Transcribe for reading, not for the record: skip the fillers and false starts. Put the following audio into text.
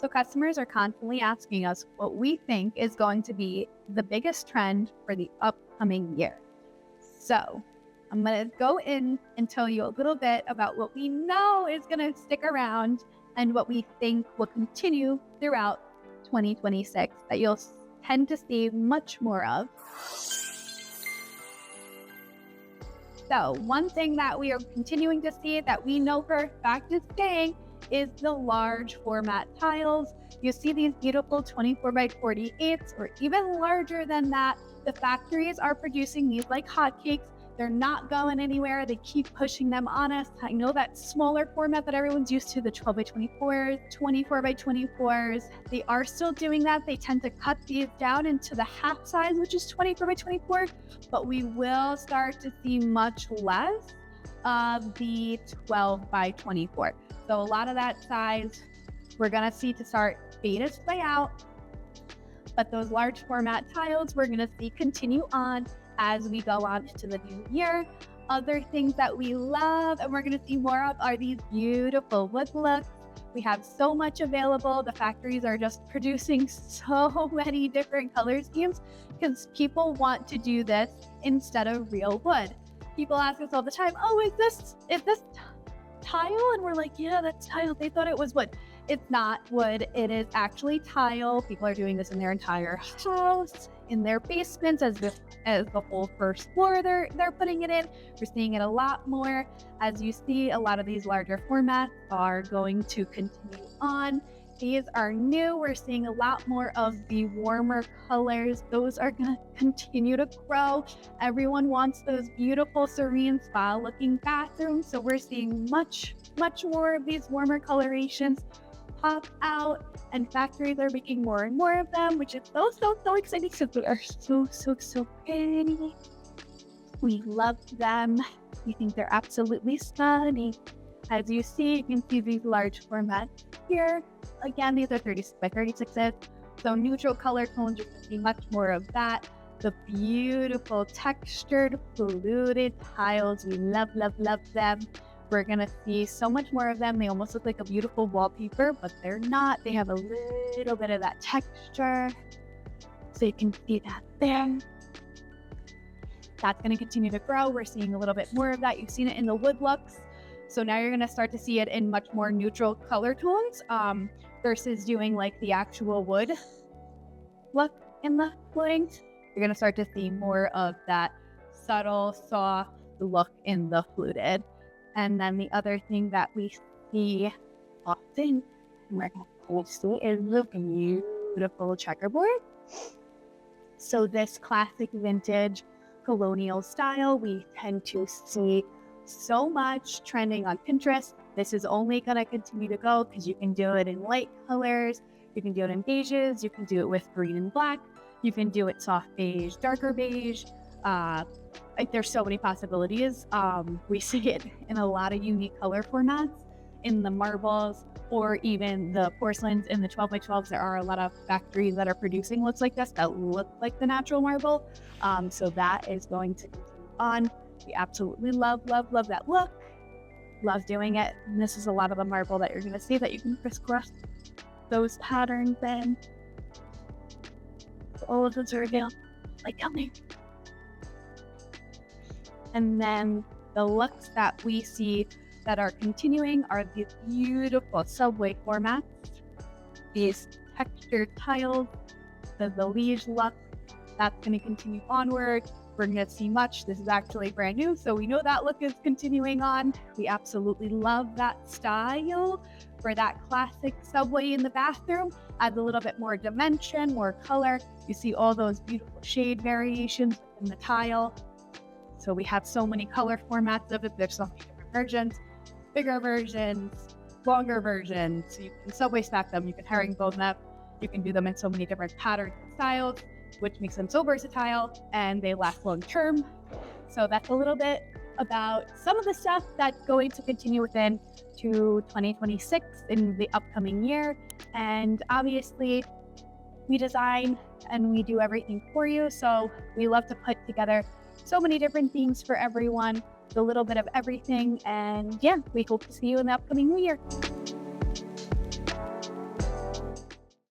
So customers are constantly asking us what we think is going to be the biggest trend for the upcoming year. So I'm going to go in and tell you a little bit about what we know is going to stick around and what we think will continue throughout 2026 that you'll tend to see much more of. So one thing that we are continuing to see that we know for a fact is staying is the large format tiles. You see these beautiful 24 by 48s or even larger than that. The factories are producing these like hotcakes. They're not going anywhere. They keep pushing them on us. I know that smaller format that everyone's used to, the 12 by 24s, 24 by 24s, they are still doing that. They tend to cut these down into the half size, which is 24 by 24, but we will start to see much less of the 12 by 24. So a lot of that size we're gonna see to start fade its way out, but those large format tiles we're gonna see continue on as we go on into the new year. Other things that we love and we're going to see more of are these beautiful wood looks. We have so much available. The factories are just producing so many different color schemes because people want to do this instead of real wood. People ask us all the time, oh, is this tile? And we're like, yeah, that's tile. They thought it was wood. It's not wood. It is actually tile. People are doing this in their entire house, in their basements, as the whole first floor they're putting it in. We're seeing it a lot more. As you see, a lot of these larger formats are going to continue on. These are new. We're seeing a lot more of the warmer colors. Those are going to continue to grow. Everyone wants those beautiful, serene, spa-looking bathrooms. So we're seeing much more of these warmer colorations pop out, and factories are making more and more of them, which is so exciting because they are so pretty. We love them. We think they're absolutely stunning. As you see, you can see these large formats here. Again, these are 36 by 36s, so neutral color tones. You're going to see much more of that. The beautiful textured fluted tiles, we love them. We're gonna see so much more of them. They almost look like a beautiful wallpaper, but they're not. They have a little bit of that texture. So you can see that there. That's gonna continue to grow. We're seeing a little bit more of that. You've seen it in the wood looks. So now you're gonna start to see it in much more neutral color tones versus doing like the actual wood look in the footing. You're gonna start to see more of that subtle, soft look in the fluted. And then the other thing that we see often is the beautiful checkerboard. So this classic vintage colonial style, we tend to see so much trending on Pinterest. This is only going to continue to go because you can do it in light colors. You can do it in beiges. You can do it with green and black. You can do it soft beige, darker beige. There's so many possibilities. We see it in a lot of unique color formats in the marbles or even the porcelains in the 12 by 12s. There are a lot of factories that are producing looks like this that look like the natural marble. So that is going to continue on. We absolutely love that look. Love doing it. And this is a lot of the marble that you're going to see that you can crisscross those patterns in. So all of those are available. Like coming. And then the looks that we see that are continuing are these beautiful subway formats, these textured tiles, the liege look. That's going to continue onward. We're going to see much. This is actually brand new, so we know that look is continuing on. We absolutely love that style for that classic subway in the bathroom. Adds a little bit more dimension, more color. You see all those beautiful shade variations in the tile. So we have so many color formats of it. There's so many different versions, bigger versions, longer versions. You can subway stack them. You can herringbone them. You can do them in so many different patterns and styles, which makes them so versatile and they last long term. So that's a little bit about some of the stuff that's going to continue within to 2026 in the upcoming year. And obviously we design and we do everything for you. So we love to put together so many different themes for everyone, a little bit of everything. And yeah, we hope to see you in the upcoming new year.